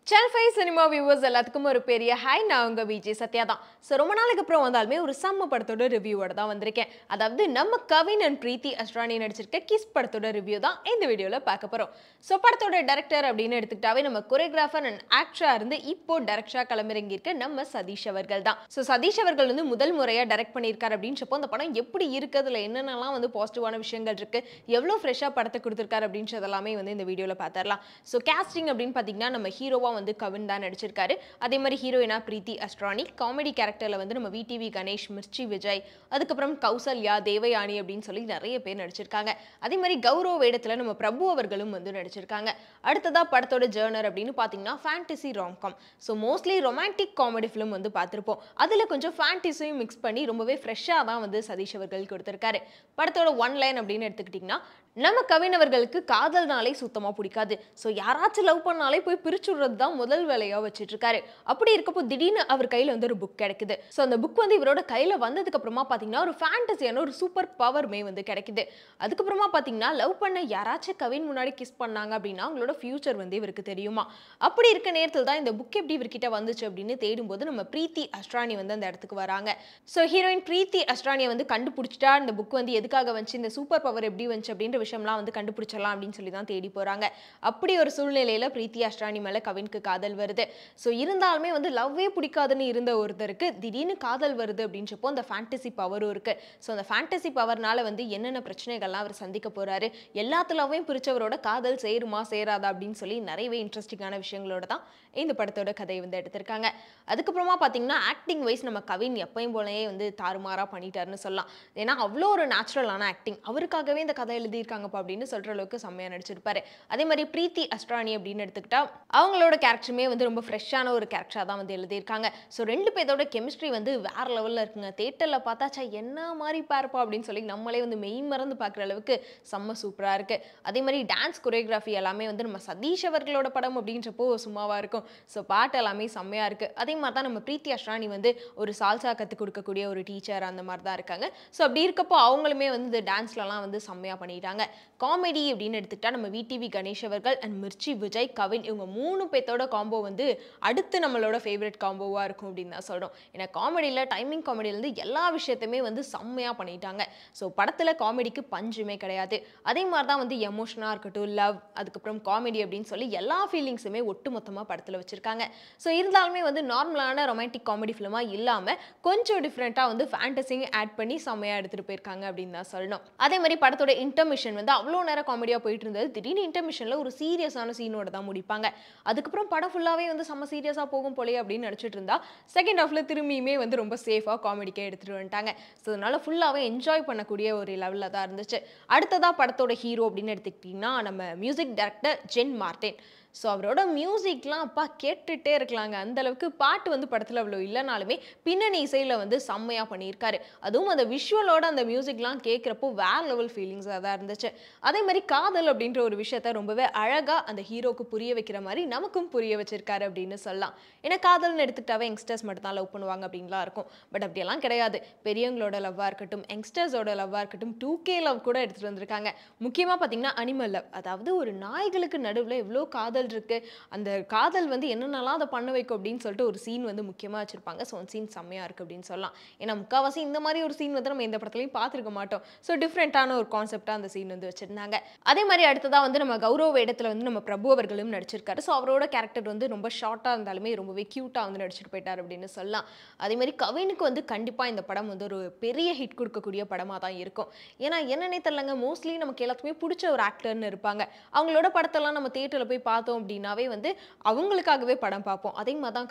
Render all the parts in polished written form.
Channel 5 cinema viewers எல்லாத்துக்கும் ஒரு பெரிய ஹாய். நான் உங்க விஜய் சத்யா தான். ஸோ ரொம்ப நாளைக்கு அப்புறம் வந்தாலுமே ஒரு செம்ம படத்தோட ரிவ்யூவோட தான் வந்திருக்கேன். அதாவது நம்ம கவின் அண்ட் பிரீத்தி அஸ்ரானி நடிச்சிருக்க கிஸ் படத்தோட ரிவ்யூ தான் இந்த வீடியோவில் பார்க்க போகிறோம். ஸோ படத்தோட டைரக்டர் அப்படின்னு எடுத்துக்கிட்டாவே நம்ம கொரியோகிராஃபர் அண்ட் ஆக்டராக இருந்து இப்போ டைரக்டராக களமிறங்கியிருக்க நம்ம சதீஷ் அவர்கள் தான். ஸோ சதீஷ் அவர்கள் வந்து முதல் முறையாக டைரக்ட் பண்ணியிருக்காரு அப்படின்றப்போ அந்த படம் எப்படி இருக்கிறதுல என்னென்னலாம் வந்து பாசிட்டிவான விஷயங்கள் இருக்கு, எவ்வளோ ஃப்ரெஷ்ஷாக படத்தை கொடுத்துருக்காரு அப்படின்றதெல்லாமே வந்து இந்த வீடியோவில் பார்த்துடலாம். ஸோ கேஸ்டிங் அப்படின்னு பார்த்தீங்கன்னா நம்ம ஹீரோவா வந்து கவின் தான் நடிச்சிருக்காரு. அதே மாதிரி ஹீரோயினா பிரீத்தி அஸ்ரானி, காமெடி கேரக்டர்ல வந்து நம்ம விடிவி கணேஷ், மிர்ச்சி விஜய், அதுக்கப்புறம் கௌசல்யா, தேவயானி அப்படின்னு சொல்லி நிறைய பேர் நடிச்சிருக்காங்க. அதே மாதிரி கௌரவ வேடத்துல நம்ம பிரபு அவர்களும் வந்து நடிச்சிருக்காங்க. அடுத்ததா படத்தோட ஜேர்னர் அப்படின்னு பார்த்தீங்கன்னா fantasy romcom. So mostly romantic comedy film வந்து பார்த்துருப்போம். அதில் கொஞ்சம் ஃபேண்டசியும் மிக்ஸ் பண்ணி ரொம்பவே ஃப்ரெஷ்ஷாக தான் வந்து சதீஷ் அவர்கள் கொடுத்துருக்காரு. படத்தோட ஒன் லைன் அப்படின்னு எடுத்துக்கிட்டிங்கன்னா, நம்ம கவின் அவர்களுக்கு காதல்னாலே சுத்தமாக பிடிக்காது. ஸோ யாராச்சும் லவ் பண்ணாலே போய் பிரிச்சுடுறது தான் முதல் வேலையாக வச்சுட்டு இருக்காரு. அப்படி இருக்கப்போ திடீர்னு அவர் கையில் வந்து ஒரு புக் கிடைக்குது. ஸோ அந்த புக் வந்து இவரோட கையில் வந்ததுக்கு அப்புறமா பார்த்தீங்கன்னா ஒரு ஃபேண்டசியான ஒரு சூப்பர் பவர்மே வந்து கிடைக்குது. அதுக்கப்புறமா பார்த்தீங்கன்னா லவ் பண்ண யாராச்சும் கவின் முன்னாடி கிஸ் பண்ணாங்க அப்படின்னா அவங்களோட ஃபியூச்சர் வந்து இவருக்கு தெரியுமா. அப்படி இருக்க நேரத்தில் தான் இந்த புக் எப்படி இவர்கிட்ட வந்துச்சு அப்படின்னு தேடும்போது நம்ம பிரீத்தி அஸ்ரானி வந்து அந்த இடத்துக்கு வராங்க. ஸோ ஹீரோயின் பிரீத்தி அஸ்ரானியை வந்து கண்டுபிடிச்சிட்டா இந்த புக் வந்து எதுக்காக வந்துச்சு, இந்த சூப்பர் பவர் எப்படி வந்துச்சு அப்படின்ற விஷயம்லாம் வந்து கண்டுபிடிச்சிடலாம் அப்படின்னு சொல்லி தான் தேடி போறாங்க. அப்படி ஒரு சூழ்நிலையில பிரீத்தி அஸ்ரானி மேல கவினுக்கு காதல் வருது. ஸோ இருந்தாலுமே வந்து லவ்வே பிடிக்காதுன்னு இருந்த ஒருத்தருக்கு திடீர்னு காதல் வருது அப்படின்றப்போ அந்த ஃபேண்டசி பவரும் இருக்கு. ஸோ அந்த ஃபேண்டசி பவர்னால வந்து என்னென்ன பிரச்சனைகள்லாம் அவர் சந்திக்க போறாரு, எல்லாத்துலவையும் பிரிச்சவரோட காதல் சேருமா சேராதா அப்படின்னு சொல்லி நிறையவே இன்ட்ரெஸ்டிங்கான விஷயங்களோட தான் இந்த படத்தோட கதையை வந்து எடுத்திருக்காங்க. அதுக்கப்புறமா பார்த்தீங்கன்னா ஆக்டிங் வைஸ் நம்ம கவின் எப்பயும் போலயே வந்து தாறுமாறா பண்ணிட்டாருன்னு சொல்லலாம். ஏன்னா அவ்வளோ ஒரு நேச்சுரலான ஆக்டிங், அவருக்காகவே இந்த கதை எழுதியிருக்காங்கப்பா அப்படின்னு சொல்ற அளவுக்கு செம்மையா நடிச்சிருப்பாரு. அதே மாதிரி பிரீத்தி அஸ்ரானி அப்படின்னு எடுத்துக்கிட்டா அவங்களோட கேரக்டருமே வந்து ரொம்ப ஃப்ரெஷ்ஷான ஒரு கேரக்டரா தான் வந்து எழுதியிருக்காங்க. ஸோ ரெண்டு பேரோட கெமிஸ்ட்ரி வந்து வேற லெவலில் இருக்குங்க. தேட்டரில் பார்த்தாச்சா என்ன மாதிரி பார்ப்பா அப்படின்னு சொல்லி நம்மளே வந்து மெய் மறந்து பார்க்குற அளவுக்கு செம்ம சூப்பராக இருக்கு. அதே மாதிரி டான்ஸ் கொரியோகிராஃபி எல்லாமே வந்து நம்ம சதீஷ் அவர்களோட படம் அப்படின்றப்போ சும்மாவா இருக்கும். ஸோ பாட்டு எல்லாமே செம்மையா இருக்கு. அதே மாதிரி தான் நம்ம பிரீத்தி அஸ்ரானி வந்து ஒரு சால்சா கற்றுக் கொடுக்கக்கூடிய ஒரு டீச்சர் அந்த மாதிரி தான் இருக்காங்க. ஸோ அப்படி இருக்கப்போ அவங்களுமே வந்து இந்த டான்ஸ்லலாம் வந்து செம்மையா பண்ணிட்டாங்க. காமெடி அப்படின்னு எடுத்துக்கிட்டா நம்ம விடிவி கணேஷ் அவர்கள் அண்ட் மிர்ச்சி விஜய், கவின் இவங்க 3 பேத்தோட காம்போ வந்து அடுத்து நம்மளோட ஃபேவரட் காம்போவாக இருக்கும் அப்படின்னு தான் சொல்கிறோம். ஏன்னா காமெடியில் டைமிங் காமெடியிலேருந்து எல்லா விஷயத்தையுமே வந்து செம்மையாக பண்ணிட்டாங்க. ஸோ படத்தில் காமெடிக்கு பஞ்சுமே கிடையாது. அதே மாதிரி தான் வந்து எமோஷனாக இருக்கட்டும், லவ், அதுக்கப்புறம் காமெடி அப்படின்னு சொல்லி எல்லா ஃபீலிங்ஸுமே ஒட்டு மொத்தமாக படத்தில் வச்சுருக்காங்க. ஸோ இருந்தாலுமே வந்து நார்மலான ரொமான்டிக் காமெடி ஃபிலிமாக இல்லாமல் கொஞ்சம் டிஃப்ரெண்ட்டாக வந்து ஃபேண்டசிங் ஆட் பண்ணி செம்மையாக எடுத்துகிட்டு போயிருக்காங்க அப்படின்னு தான் சொல்லணும். அதே மாதிரி படத்தோட இன்டர்மிஷன் வந்து அவ்வளோ நேரம் காமெடியாக போயிட்டு இருந்தது திடீர்னு இன்டர்மிஷனில் ஒரு சீரியஸான சீனோட தான் முடிப்பாங்க. அதுக்கப்புறம் படம் ஃபுல்லாகவே வந்து செம்ம சீரியஸாக போகும் போலே அப்படின்னு நினச்சிட்டு இருந்தா செகண்ட் ஹாஃபில் திரும்பியுமே வந்து ரொம்ப சேஃபாக காமெடிக்கே எடுத்துகிட்டு வந்துட்டாங்க. ஸோ அதனால ஃபுல்லாகவே என்ஜாய் பண்ணக்கூடிய ஒரு லெவலில் தான் இருந்துச்சு. அடுத்ததாக படத்தோட ஹீரோ அப்படின்னு எடுத்துக்கிட்டிங்கன்னா நம்ம music director Jen Martin. So அவரோட மியூசிக்லாம் அப்பா கேட்டுகிட்டே இருக்கலாங்க. அந்தளவுக்கு பாட்டு வந்து படத்தில் அவ்வளோ இல்லைனாலுமே பின்னணி இசையில் வந்து செம்மையாக பண்ணியிருக்காரு. அதுவும் அந்த விஷுவலோட அந்த மியூசிக்லாம் கேட்குறப்போ வேறு லெவல் ஃபீலிங்ஸாக தான் இருந்துச்சு. அதே மாதிரி காதல் அப்படின்ற ஒரு விஷயத்த ரொம்பவே அழகாக அந்த ஹீரோக்கு புரிய வைக்கிற மாதிரி நமக்கும் புரிய வச்சிருக்காரு அப்படின்னு சொல்லலாம். ஏன்னா காதல்னு எடுத்துக்கிட்டாவே யங்ஸ்டர்ஸ் மட்டும் தான் லவ் பண்ணுவாங்க அப்படின்லாம் இருக்கும். பட் அப்படியெல்லாம் கிடையாது. பெரியவங்களோட லவ்வாக இருக்கட்டும், யங்ஸ்டர்ஸோட லவ்வாக இருக்கட்டும், 2K லவ் கூட எடுத்துகிட்டு வந்திருக்காங்க. முக்கியமாக பார்த்தீங்கன்னா அனிமல் லவ், அதாவது ஒரு நாய்களுக்கு நடுவில் எவ்வளோ காதல் இருக்கு, அந்த காதல் வந்து என்னென்னலாம் அதை பண்ண வைக்கும் அப்படின்னு சொல்லிட்டு ஒரு சீன் வந்து முக்கியமாக வச்சிருப்பாங்க. ஸோ அந்த சீன் செம்மையாக இருக்குது அப்படின்னு சொல்லலாம். ஏன்னா முக்கால்வாசி இந்த மாதிரி ஒரு சீன் வந்து நம்ம எந்த படத்துலையும் பார்த்துருக்க மாட்டோம். ஸோ டிஃப்ரெண்ட்டான ஒரு கான்செப்டாக அந்த சீன் வந்து வச்சிருந்தாங்க. அதே மாதிரி அடுத்ததாக வந்து நம்ம கௌரவ வேடத்தில் வந்து நம்ம பிரபு அவர்களும் நடிச்சிருக்காரு. ஸோ அவரோட கேரக்டர் வந்து ரொம்ப ஷார்ட்டாக இருந்தாலுமே ரொம்பவே க்யூட்டாக வந்து நடிச்சிட்டு போயிட்டார் அப்படின்னு சொல்லலாம். அதே மாதிரி கவினுக்கு வந்து கண்டிப்பாக இந்த படம் வந்து ஒரு பெரிய ஹிட் கொடுக்கக்கூடிய படமாக தான் இருக்கும். ஏன்னா என்னன்னே தெரியலங்க, மோஸ்ட்லி நமக்கு எல்லாத்துக்குமே பிடிச்ச ஒரு ஆக்டர்னு இருப்பாங்க. அவங்களோட படத்தெல்லாம் நம்ம தியேட்டரில் போய் பார்த்தோம் அப்படின்னாவே வந்து அவங்களுக்காகவே படம் பார்ப்போம். அதே மாதிரி தான்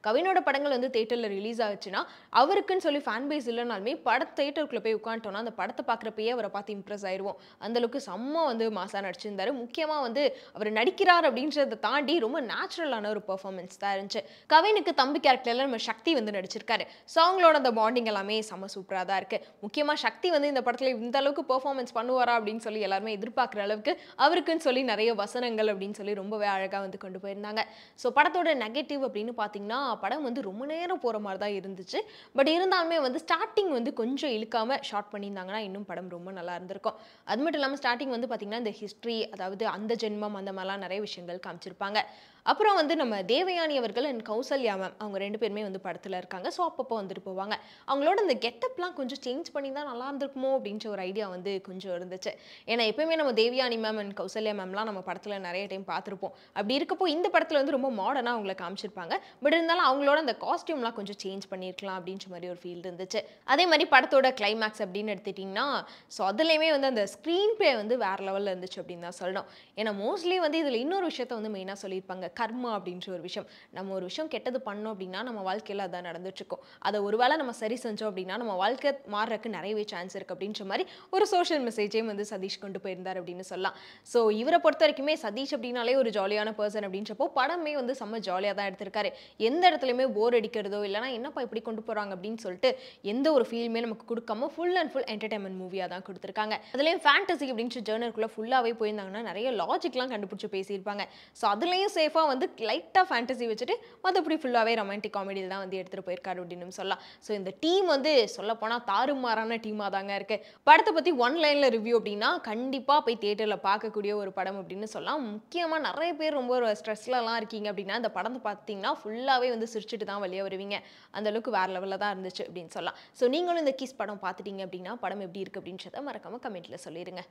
கவினோட படங்கள் வந்து தியேட்டரில் ரிலீஸ் ஆச்சுன்னா அவருக்குன்னு சொல்லி ஃபேன் பேஸ் இல்லைனாலுமே தியேட்டருக்குள்ள போய் உட்காந்துட்டோம்னா அந்த படத்தை பார்க்குறப்பயே அவரை பார்த்து இம்ப்ரெஸ் ஆயிடுவோம். அந்தளவுக்கு செம்ம வந்து மாசா நடிச்சிருந்தாரு. முக்கியமாக வந்து அவர் நடிக்கிறார் அப்படின்றத தாண்டி ரொம்ப நேச்சுரலான ஒரு பெர்ஃபார்மன்ஸ் தான் இருந்துச்சு. கவினுக்கு தம்பி கேரக்டர்ல நம்ம சக்தி வந்து நடிச்சிருக்காரு. ஸோ அவங்களோட அந்த பாண்டிங் எல்லாமே செம்ம சூப்பராக தான் இருக்கு. முக்கியமாக சக்தி வந்து இந்த படத்தில் இந்த அளவுக்கு பெர்ஃபார்மன்ஸ் பண்ணுவாரா அப்படின்னு சொல்லி எல்லாருமே எதிர்பார்க்குற அளவுக்கு அவருக்குன்னு சொல்லி நிறைய வசனங்கள் அப்படின்னு சொல்லி ரொம்பவே அழகாக வந்து கொண்டு போயிருந்தாங்க. ஸோ படத்தோட நெகட்டிவ் அப்படின்னு பார்த்தீங்கன்னா படம் வந்து ரொம்ப நேரம் போகிற மாதிரி தான் இருந்துச்சு. பட் இருந்தாலுமே வந்து ஸ்டார்டிங் வந்து கொஞ்சம் இழுக்காமல் ஷார்ட் பண்ணியிருந்தாங்கன்னா இன்னும் படம் ரொம்ப நல்லா இருந்திருக்கும். அது மட்டும் இல்லாமல் ஸ்டார்டிங் வந்து பார்த்தீங்கன்னா இந்த ஹிஸ்ட்ரி, அதாவது அந்த ஜென்மம் அந்த மாதிரிலாம் நிறைய விஷயங்கள் காமிச்சிருப்பாங்க. அப்புறம் வந்து நம்ம தேவயானி அவர்கள் அண்ட் கௌசல்யா மேம் அவங்க 2 பேருமே வந்து படத்துல இருக்காங்க. ஸோ அப்பப்போ வந்துட்டு போவாங்க. அவங்களோட இந்த கெட்டப்லாம் கொஞ்சம் சேஞ்ச் பண்ணி தான் நல்லா இருந்திருக்குமோ அப்படின்ற ஒரு ஐடியா வந்து கொஞ்சம் இருந்துச்சு. ஏன்னா எப்பயுமே நம்ம தேவயானி மேம் அண்ட் கௌசல்யா மேம்லாம் நம்ம படத்துல நெறைய டைம் பார்த்துருப்போம். அப்படி இருக்கப்போ இந்த படத்துல வந்து ரொம்ப மாடர்னா அவங்கள காமிச்சிருப்பாங்க. பட் இருந்தாலும் அவங்களோட அந்த காஸ்டியூம்லாம் கொஞ்சம் சேஞ்ச் பண்ணியிருக்கலாம் அப்படின்ற மாரி ஒரு ஃபீல் இருந்துச்சு. அதே மாரி படத்தோட கிளைமாக்ஸ் அப்படின்னு எடுத்துட்டீங்கன்னா, ஸோ அதுலயுமே வந்து அந்த ஸ்க்ரீன் ப்ளே வந்து வேற லெவல்ல இருந்துச்சு அப்படின்னு தான் சொல்லணும். ஏன்னா மோஸ்ட்லி வந்து இதுல இன்னொரு விஷயத்த வந்து மெயினா சொல்லியிருப்பாங்க. கர்மா அப்படின்ற ஒரு விஷயம். நம்ம ஒரு விஷயம் கெட்டது பண்ணோம் அப்படின்னா, நம்ம வாழ்க்கையில அதான் நடந்துட்டு இருக்கும். அத ஒரு வேளை நம்ம சரி செஞ்சோம் அப்படின்னா, நம்ம வாழ்க்கை மாறுறதுக்கு நெறையவே சான்ஸ் இருக்கு அப்படின்ற மாரி ஒரு சோஷியல் மெசேஜையும் வந்து சதீஷ் கொண்டு போயிருந்தார் அப்படின்னு சொல்லலாம். ஸோ இவர பொறுத்தவரைக்குமே சதீஷ் அப்படின்னாலே ஒரு ஜாலியான பெர்சன் அப்படின்றப்போ, படமே வந்து செம்ம ஜாலியா தான் எடுத்திருக்காரு. எந்த இடத்துலயுமே போர் அடிக்கிறதோ, இல்லன்னா என்னப்பா இப்படி கொண்டு போறாங்க அப்படின்னு சொல்லிட்டு எந்த ஒரு ஃபீலுமே நமக்கு குடுக்காம ஃபுல் அண்ட் ஃபுல் என்டர்டெயின்மென்ட் மூவியா தான் குடுத்திருக்காங்க. அதுலயும் ஃபேண்டசி அப்படின்ற ஜர்னருக்குள்ள ஃபுல்லாவே போயிருந்தாங்கன்னா, நெறைய லாஜிக்லாம் கண்டுபிடிச்சு பேசியிருப்பாங்க. ஸோ அதுலயும் சேஃபா வந்து லைட்டா ஃபேண்டசி வச்சுட்டு மத்தபடி ஃபுல்லாவே ரொமான்டிக் காமெடியில தான் வந்து எடுத்துட்டு போயிருக்காரு அப்படின்னு சொல்லலாம். ஸோ இந்த டீம் வந்து சொல்லப்போனா தாறுமாறான டீமா தாங்க இருக்கு. படத்த பத்தி ஒன் லைன்ல ரிவ்யூ அப்படின்னா, கண்டிப்பா போய் தியேட்டர்ல பார்க்கக்கூடிய ஒரு படம் அப்படின்னு சொல்லலாம். முக்கியமா நெறைய பேர் ரொம்ப ஒரு ஸ்ட்ரெஸ்லலாம் இருக்கீங்க அப்படின்னா, இந்த படத்த பார்த்தீங்கன்னா ஃபுல்லாவே வந்து சிரிச்சுட்டு தான் வெளிய வருவீங்க. அந்த அளவுக்கு வேற லெவல்ல தான் இருந்துச்சு அப்படின்னு சொல்லலாம். ஸோ நீங்களும் இந்த கிஸ் படம் பார்த்துட்டீங்க அப்படின்னா, படம் எப்படி இருக்கு அப்படின்றத மறக்காம கமெண்ட்ல சொல்லிருங்க.